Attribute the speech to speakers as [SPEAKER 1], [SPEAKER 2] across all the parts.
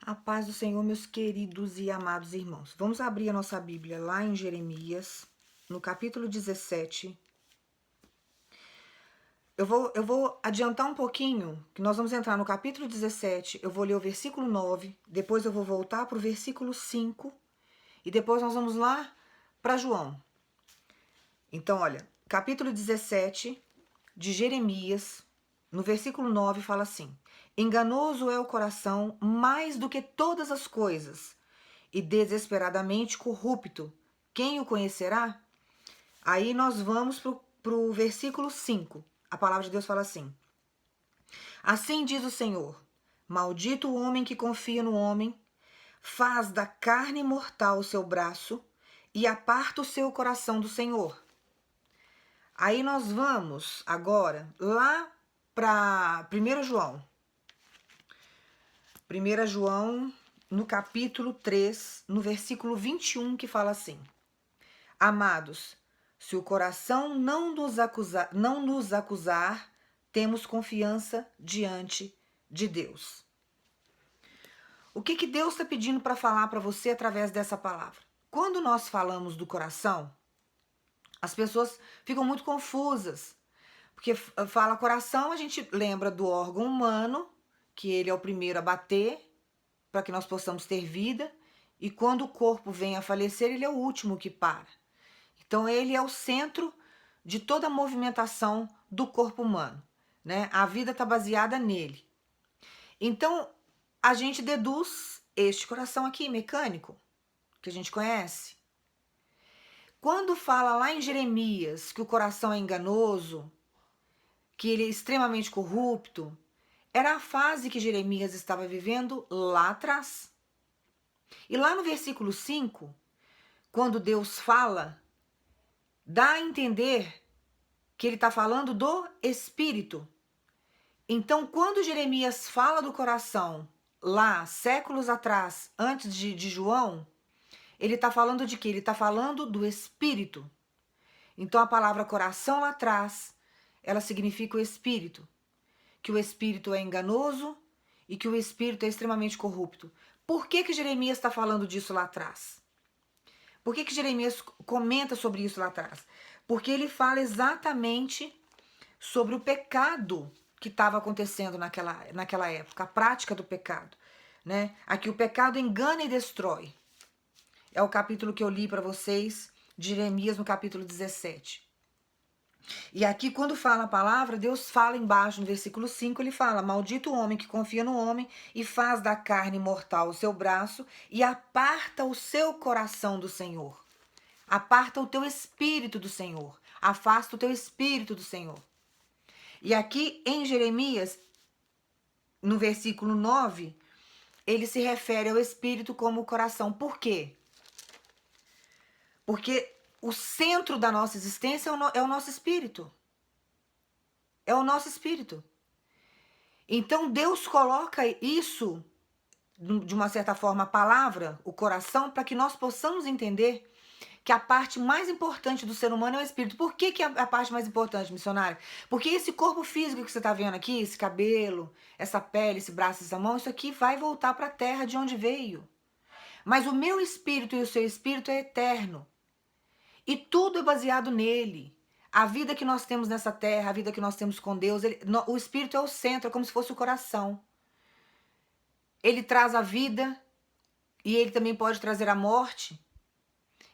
[SPEAKER 1] A paz do Senhor, meus queridos e amados irmãos. Vamos abrir a nossa Bíblia lá em Jeremias, no capítulo 17. Eu vou adiantar um pouquinho, que nós vamos entrar no capítulo 17. Eu vou ler o versículo 9, depois eu vou voltar para o versículo 5 e depois nós vamos lá para João. Então, olha, capítulo 17 de Jeremias, no versículo 9, fala assim: Enganoso é o coração mais do que todas as coisas, e desesperadamente corrupto. Quem o conhecerá? Aí nós vamos para o versículo 5. A palavra de Deus fala assim: Assim diz o Senhor: Maldito o homem que confia no homem, faz da carne mortal o seu braço e aparta o seu coração do Senhor. Aí nós vamos agora lá para 1 João. 1 João, no capítulo 3, no versículo 21, que fala assim: Amados, se o coração não nos acusar, temos confiança diante de Deus. O que Deus está pedindo para falar para você através dessa palavra? Quando nós falamos do coração, as pessoas ficam muito confusas, porque fala coração, a gente lembra do órgão humano, que ele é o primeiro a bater, para que nós possamos ter vida, e quando o corpo vem a falecer, ele é o último que para. Então, ele é o centro de toda a movimentação do corpo humano, né? A vida está baseada nele. Então, a gente deduz este coração aqui, mecânico, que a gente conhece. Quando fala lá em Jeremias que o coração é enganoso, que ele é extremamente corrupto, era a fase que Jeremias estava vivendo lá atrás. E lá no versículo 5, quando Deus fala, dá a entender que ele está falando do espírito. Então, quando Jeremias fala do coração, lá, séculos atrás, antes de João, ele está falando de quê? Ele está falando do espírito. Então, a palavra coração lá atrás, ela significa o espírito. Que o espírito é enganoso e que o espírito é extremamente corrupto. Por que Jeremias está falando disso lá atrás? Por que Jeremias comenta sobre isso lá atrás? Porque ele fala exatamente sobre o pecado que estava acontecendo naquela época, a prática do pecado, né? Aqui o pecado engana e destrói. É o capítulo que eu li para vocês, de Jeremias, no capítulo 17. E aqui, quando fala a palavra, Deus fala embaixo, no versículo 5, ele fala: Maldito o homem que confia no homem e faz da carne mortal o seu braço e aparta o seu coração do Senhor. Aparta o teu espírito do Senhor. Afasta o teu espírito do Senhor. E aqui em Jeremias, no versículo 9, ele se refere ao espírito como o coração. Por quê? Porque o centro da nossa existência é o nosso espírito. É o nosso espírito. Então Deus coloca isso, de uma certa forma, a palavra, o coração, para que nós possamos entender que a parte mais importante do ser humano é o espírito. Por que é a parte mais importante, missionário? Porque esse corpo físico que você está vendo aqui, esse cabelo, essa pele, esse braço, essa mão, isso aqui vai voltar para a terra de onde veio. Mas o meu espírito e o seu espírito é eterno. E tudo é baseado nele. A vida que nós temos nessa terra, a vida que nós temos com Deus, o espírito é o centro, é como se fosse o coração. Ele traz a vida e ele também pode trazer a morte.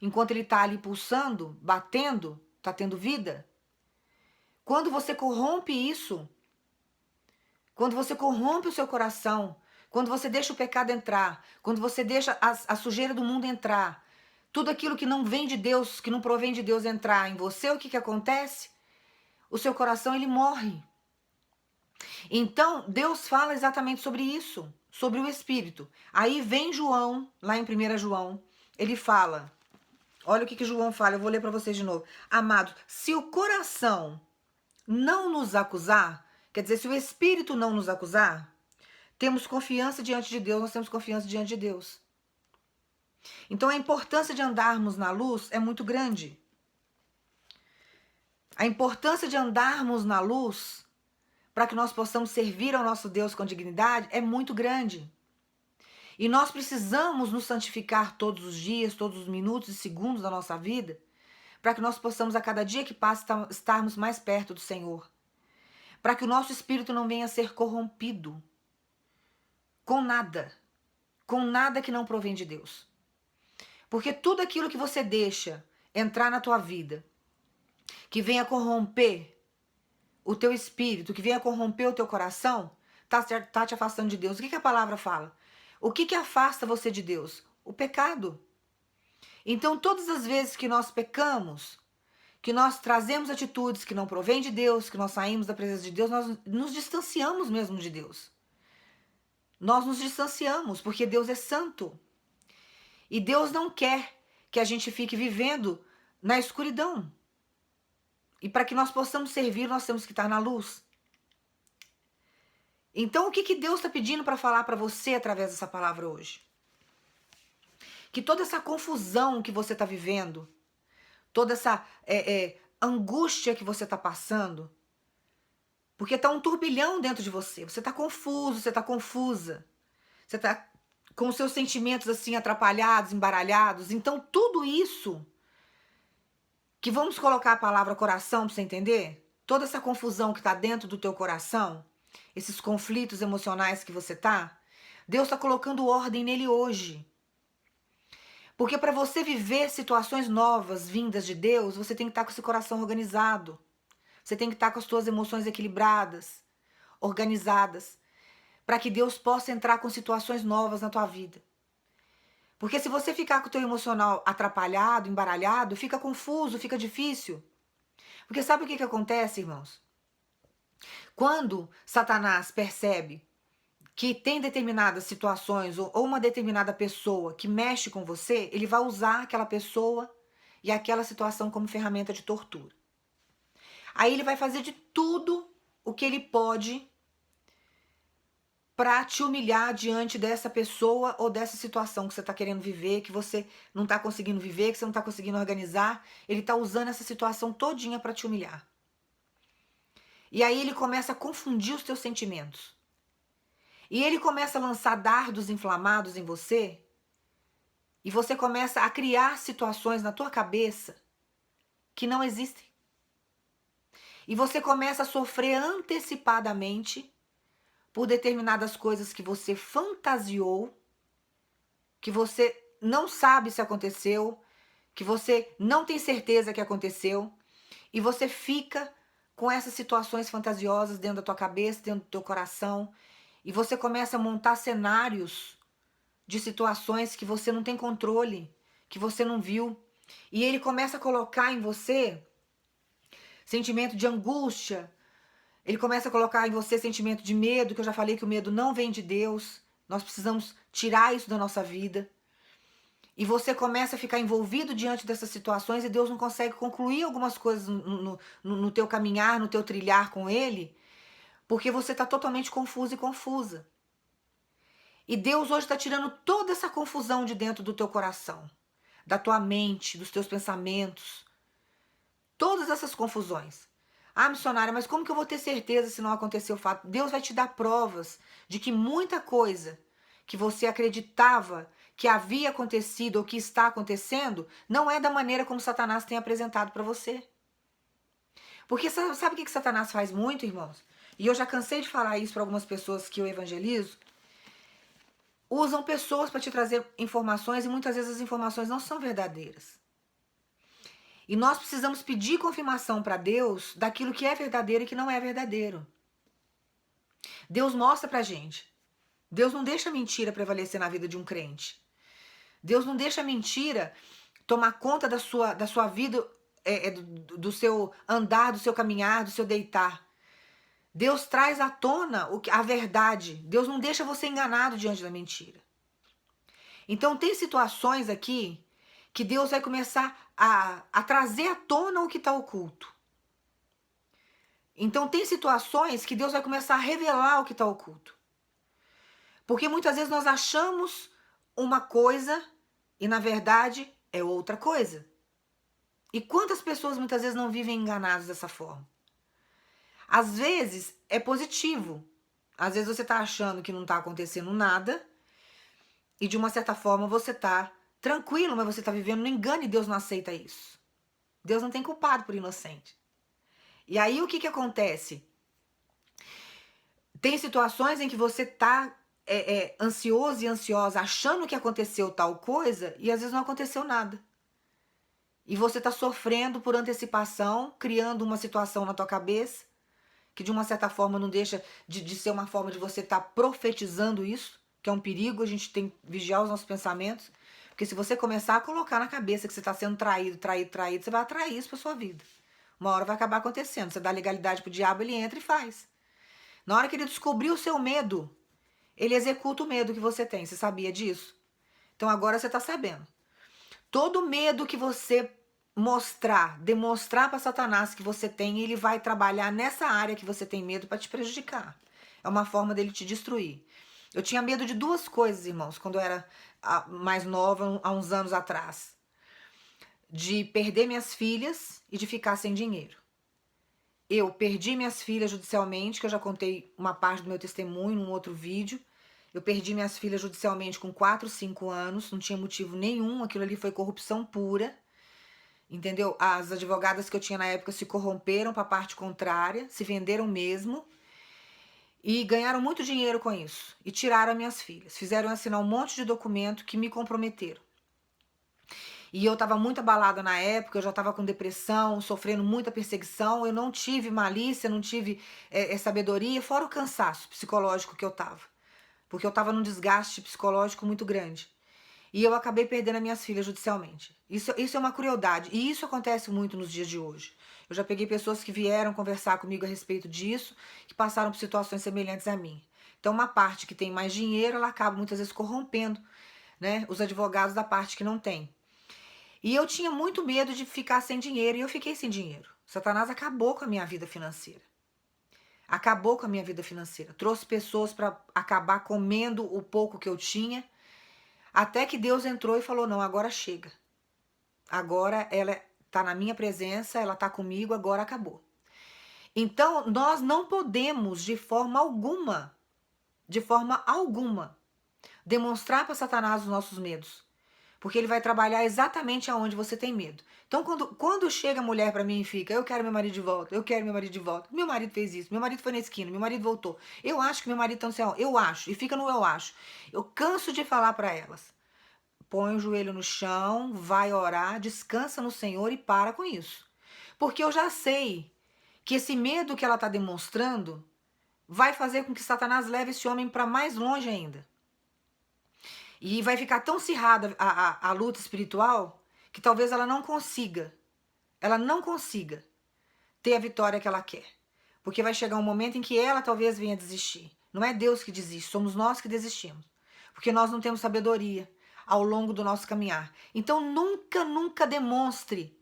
[SPEAKER 1] Enquanto ele está ali pulsando, batendo, está tendo vida. Quando você corrompe isso, quando você corrompe o seu coração, quando você deixa o pecado entrar, quando você deixa a sujeira do mundo entrar, tudo aquilo que não vem de Deus, que não provém de Deus entrar em você, o que acontece? O seu coração, ele morre. Então, Deus fala exatamente sobre isso, sobre o Espírito. Aí vem João, lá em 1 João, ele fala... Olha o que João fala, eu vou ler para vocês de novo. Amados, se o coração não nos acusar, quer dizer, se o Espírito não nos acusar, temos confiança diante de Deus, nós temos confiança diante de Deus. Então a importância de andarmos na luz é muito grande. A importância de andarmos na luz, para que nós possamos servir ao nosso Deus com dignidade, é muito grande. E nós precisamos nos santificar todos os dias, todos os minutos e segundos da nossa vida, para que nós possamos a cada dia que passa estarmos mais perto do Senhor. Para que o nosso espírito não venha a ser corrompido com nada que não provém de Deus. Porque tudo aquilo que você deixa entrar na tua vida, que venha corromper o teu espírito, que venha corromper o teu coração, tá te afastando de Deus. O que a palavra fala? O que afasta você de Deus? O pecado. Então, todas as vezes que nós pecamos, que nós trazemos atitudes que não provém de Deus, que nós saímos da presença de Deus, nós nos distanciamos mesmo de Deus. Nós nos distanciamos, porque Deus é santo. E Deus não quer que a gente fique vivendo na escuridão. E para que nós possamos servir, nós temos que estar na luz. Então, o que Deus está pedindo para falar para você através dessa palavra hoje? Que toda essa confusão que você está vivendo, toda essa angústia que você está passando, porque está um turbilhão dentro de você. Você está confuso, você está confusa. Você está com os seus sentimentos assim atrapalhados, embaralhados. Então, tudo isso que vamos colocar a palavra coração para você entender, toda essa confusão que está dentro do teu coração, esses conflitos emocionais que você tá, Deus está colocando ordem nele hoje. Porque para você viver situações novas vindas de Deus, você tem que estar com esse coração organizado. Você tem que estar com as suas emoções equilibradas, organizadas, para que Deus possa entrar com situações novas na tua vida. Porque se você ficar com o teu emocional atrapalhado, embaralhado, fica confuso, fica difícil. Porque sabe o que acontece, irmãos? Quando Satanás percebe que tem determinadas situações ou uma determinada pessoa que mexe com você, ele vai usar aquela pessoa e aquela situação como ferramenta de tortura. Aí ele vai fazer de tudo o que ele pode para te humilhar diante dessa pessoa ou dessa situação que você está querendo viver, que você não está conseguindo viver, que você não está conseguindo organizar. Ele está usando essa situação todinha para te humilhar. E aí ele começa a confundir os teus sentimentos. E ele começa a lançar dardos inflamados em você. E você começa a criar situações na tua cabeça que não existem. E você começa a sofrer antecipadamente por determinadas coisas que você fantasiou, que você não sabe se aconteceu, que você não tem certeza que aconteceu, e você fica com essas situações fantasiosas dentro da tua cabeça, dentro do teu coração, e você começa a montar cenários de situações que você não tem controle, que você não viu, e ele começa a colocar em você sentimento de angústia. Ele começa a colocar em você sentimento de medo, que eu já falei que o medo não vem de Deus. Nós precisamos tirar isso da nossa vida. E você começa a ficar envolvido diante dessas situações e Deus não consegue concluir algumas coisas no teu caminhar, no teu trilhar com Ele, porque você está totalmente confuso e confusa. E Deus hoje está tirando toda essa confusão de dentro do teu coração, da tua mente, dos teus pensamentos. Todas essas confusões. Ah, missionária, mas como que eu vou ter certeza se não aconteceu o fato? Deus vai te dar provas de que muita coisa que você acreditava que havia acontecido ou que está acontecendo não é da maneira como Satanás tem apresentado para você. Porque sabe o que Satanás faz muito, irmãos? E eu já cansei de falar isso para algumas pessoas que eu evangelizo. Usam pessoas para te trazer informações e muitas vezes as informações não são verdadeiras. E nós precisamos pedir confirmação para Deus daquilo que é verdadeiro e que não é verdadeiro. Deus mostra pra gente. Deus não deixa a mentira prevalecer na vida de um crente. Deus não deixa a mentira tomar conta da sua vida, do seu andar, do seu caminhar, do seu deitar. Deus traz à tona a verdade. Deus não deixa você enganado diante da mentira. Então tem situações aqui que Deus vai começar a trazer à tona o que está oculto. Então tem situações que Deus vai começar a revelar o que está oculto. Porque muitas vezes nós achamos uma coisa e na verdade é outra coisa. E quantas pessoas muitas vezes não vivem enganadas dessa forma? Às vezes é positivo. Às vezes você está achando que não está acontecendo nada E de uma certa forma você tá tranquilo, mas você tá vivendo no engano e Deus não aceita isso. Deus não tem culpado por inocente. E aí o que que acontece? Tem situações em que você tá ansioso e ansiosa, achando que aconteceu tal coisa e às vezes não aconteceu nada. E você tá sofrendo por antecipação, criando uma situação na tua cabeça, que de uma certa forma não deixa de ser uma forma de você estar profetizando isso, que é um perigo, a gente tem que vigiar os nossos pensamentos. Porque se você começar a colocar na cabeça que você está sendo traído, você vai atrair isso para sua vida. Uma hora vai acabar acontecendo. Você dá legalidade pro diabo, ele entra e faz. Na hora que ele descobrir o seu medo, ele executa o medo que você tem. Você sabia disso? Então agora você está sabendo. Todo medo que você demonstrar para Satanás que você tem, ele vai trabalhar nessa área que você tem medo para te prejudicar. É uma forma dele te destruir. Eu tinha medo de duas coisas, irmãos, quando eu era mais nova, há uns anos atrás. De perder minhas filhas e de ficar sem dinheiro. Eu perdi minhas filhas judicialmente, que eu já contei uma parte do meu testemunho num outro vídeo. Eu perdi minhas filhas judicialmente com 4, 5 anos, não tinha motivo nenhum, aquilo ali foi corrupção pura. Entendeu? As advogadas que eu tinha na época se corromperam para a parte contrária, se venderam mesmo e ganharam muito dinheiro com isso. E tiraram as minhas filhas. Fizeram eu assinar um monte de documento que me comprometeram. E eu estava muito abalada na época, eu já estava com depressão, sofrendo muita perseguição. Eu não tive malícia, não tive sabedoria, fora o cansaço psicológico que eu estava. Porque eu estava num desgaste psicológico muito grande. E eu acabei perdendo as minhas filhas judicialmente. Isso é uma crueldade. E isso acontece muito nos dias de hoje. Eu já peguei pessoas que vieram conversar comigo a respeito disso, que passaram por situações semelhantes a mim. Então, uma parte que tem mais dinheiro, ela acaba muitas vezes corrompendo, né, os advogados da parte que não tem. E eu tinha muito medo de ficar sem dinheiro, e eu fiquei sem dinheiro. Satanás acabou com a minha vida financeira. Acabou com a minha vida financeira. Trouxe pessoas para acabar comendo o pouco que eu tinha. Até que Deus entrou e falou: não, agora chega. Agora ela está na minha presença, ela está comigo, agora acabou. Então, nós não podemos, de forma alguma, demonstrar para Satanás os nossos medos. Porque ele vai trabalhar exatamente aonde você tem medo. Então, quando chega a mulher para mim e fica: eu quero meu marido de volta, eu quero meu marido de volta. Meu marido fez isso, meu marido foi na esquina, meu marido voltou. Eu acho que meu marido tá no céu. Eu acho. E fica no eu acho. Eu canso de falar para elas: põe o joelho no chão, vai orar, descansa no Senhor e para com isso. Porque eu já sei que esse medo que ela está demonstrando vai fazer com que Satanás leve esse homem para mais longe ainda. E vai ficar tão acirrada a luta espiritual que talvez ela não consiga ter a vitória que ela quer. Porque vai chegar um momento em que ela talvez venha desistir. Não é Deus que desiste, somos nós que desistimos. Porque nós não temos sabedoria ao longo do nosso caminhar. Então nunca, nunca demonstre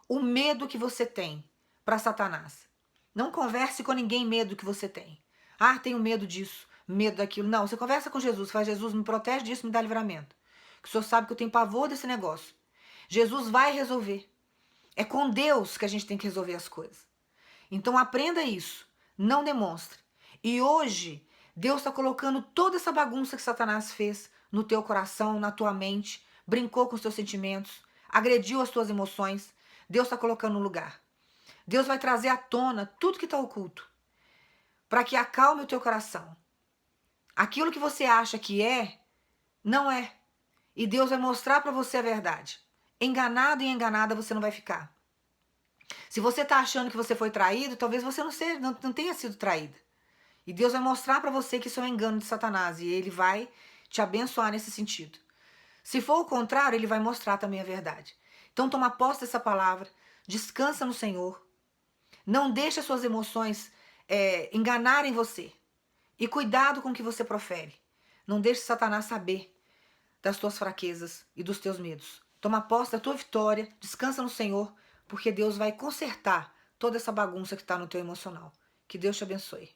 [SPEAKER 1] o medo que você tem para Satanás. Não converse com ninguém medo que você tem. Ah, tenho medo disso, medo daquilo. Não, você conversa com Jesus, faz: Jesus, me protege disso, me dá livramento. Que o Senhor sabe que eu tenho pavor desse negócio. Jesus vai resolver. É com Deus que a gente tem que resolver as coisas. Então aprenda isso, não demonstre. E hoje, Deus está colocando toda essa bagunça que Satanás fez no teu coração, na tua mente, brincou com os teus sentimentos, agrediu as tuas emoções. Deus está colocando no lugar. Deus vai trazer à tona tudo que está oculto, para que acalme o teu coração. Aquilo que você acha que não é. E Deus vai mostrar para você a verdade. Enganado e enganada você não vai ficar. Se você está achando que você foi traído, talvez você não tenha sido traída. E Deus vai mostrar para você que isso é um engano de Satanás. E ele vai te abençoar nesse sentido. Se for o contrário, ele vai mostrar também a verdade. Então toma posse dessa palavra. Descansa no Senhor. Não deixe as suas emoções enganarem você. E cuidado com o que você profere. Não deixe Satanás saber das tuas fraquezas e dos teus medos. Toma posse da tua vitória. Descansa no Senhor. Porque Deus vai consertar toda essa bagunça que está no teu emocional. Que Deus te abençoe.